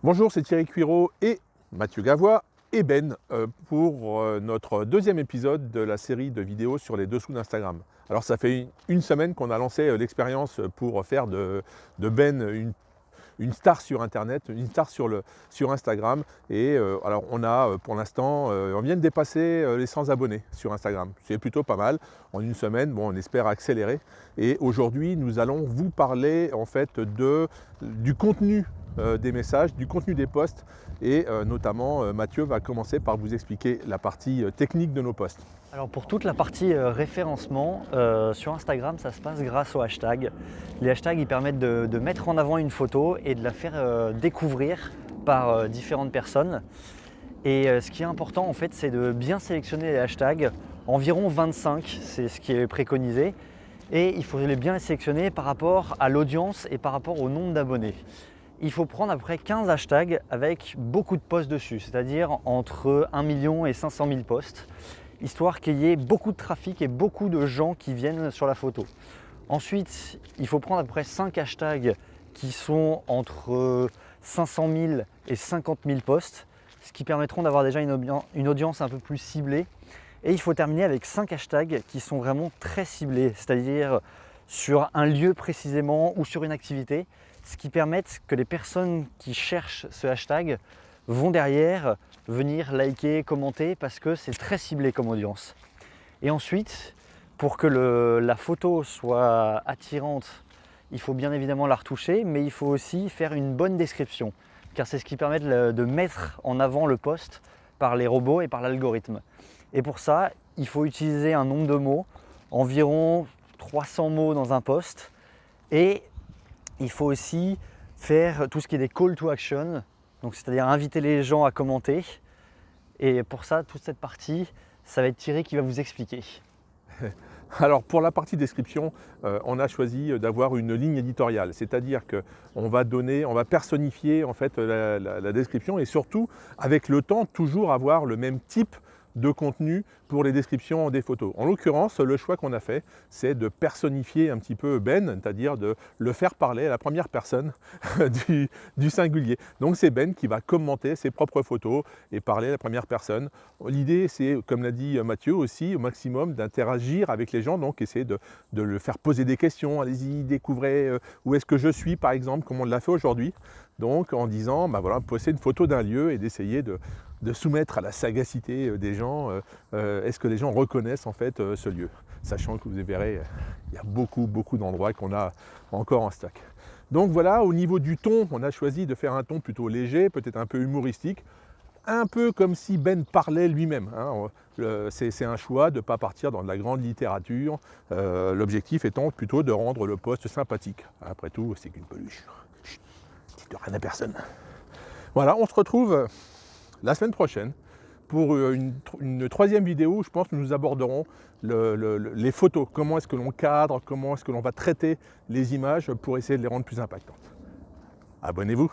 Bonjour, c'est Thierry Cuiraud et Mathieu Gavois et Ben pour notre deuxième épisode de la série de vidéos sur les dessous d'Instagram. Alors ça fait une semaine qu'on a lancé l'expérience pour faire de Ben une star sur Internet, une star sur Instagram. Et alors on a pour l'instant, on vient de dépasser les 100 abonnés sur Instagram. C'est plutôt pas mal. En une semaine, bon, on espère accélérer. Et aujourd'hui, nous allons vous parler en fait du contenu des messages, du contenu des posts et notamment Mathieu va commencer par vous expliquer la partie technique de nos posts. Alors pour toute la partie référencement, sur Instagram, ça se passe grâce aux hashtags. Les hashtags ils permettent de mettre en avant une photo et de la faire découvrir par différentes personnes. Et ce qui est important en fait, c'est de bien sélectionner les hashtags, environ 25, c'est ce qui est préconisé. Et il faut bien les sélectionner par rapport à l'audience et par rapport au nombre d'abonnés. Il faut prendre à peu près 15 hashtags avec beaucoup de posts dessus, c'est-à-dire entre 1 million et 500 000 posts, histoire qu'il y ait beaucoup de trafic et beaucoup de gens qui viennent sur la photo. Ensuite, il faut prendre à peu près 5 hashtags qui sont entre 500 000 et 50 000 posts, ce qui permettront d'avoir déjà une audience un peu plus ciblée. Et il faut terminer avec 5 hashtags qui sont vraiment très ciblés, c'est-à-dire sur un lieu précisément ou sur une activité, ce qui permet que les personnes qui cherchent ce hashtag vont derrière venir liker, commenter parce que c'est très ciblé comme audience. Et ensuite, pour que la photo soit attirante, il faut bien évidemment la retoucher, mais il faut aussi faire une bonne description, car c'est ce qui permet de mettre en avant le post par les robots et par l'algorithme. Et pour ça, il faut utiliser un nombre de mots, environ 300 mots dans un post, et il faut aussi faire tout ce qui est des call to action, donc c'est-à-dire inviter les gens à commenter. Et pour ça, toute cette partie, ça va être Thierry qui va vous expliquer. Alors pour la partie description, on a choisi d'avoir une ligne éditoriale, c'est-à-dire qu'on va personnifier en fait la description et surtout avec le temps toujours avoir le même type de contenu pour les descriptions des photos. En l'occurrence, le choix qu'on a fait, c'est de personnifier un petit peu Ben, c'est-à-dire de le faire parler à la première personne du singulier. Donc c'est Ben qui va commenter ses propres photos et parler à la première personne. L'idée, c'est, comme l'a dit Mathieu aussi, au maximum d'interagir avec les gens, donc essayer de le faire poser des questions. Allez-y, découvrez où est-ce que je suis, par exemple, comme on l'a fait aujourd'hui. Donc en disant, bah voilà, poster une photo d'un lieu et d'essayer de soumettre à la sagacité des gens, est-ce que les gens reconnaissent en fait ce lieu, sachant que vous verrez, il y a beaucoup d'endroits qu'on a encore en stock. Donc voilà, au niveau du ton, on a choisi de faire un ton plutôt léger, peut-être un peu humoristique, un peu comme si Ben parlait lui-même. Hein. C'est un choix de ne pas partir dans de la grande littérature, l'objectif étant plutôt de rendre le post sympathique. Après tout, c'est qu'une peluche. Chut, dites rien à personne. Voilà, on se retrouve la semaine prochaine pour une troisième vidéo où je pense que nous aborderons les photos. Comment est-ce que l'on cadre, comment est-ce que l'on va traiter les images pour essayer de les rendre plus impactantes. Abonnez-vous.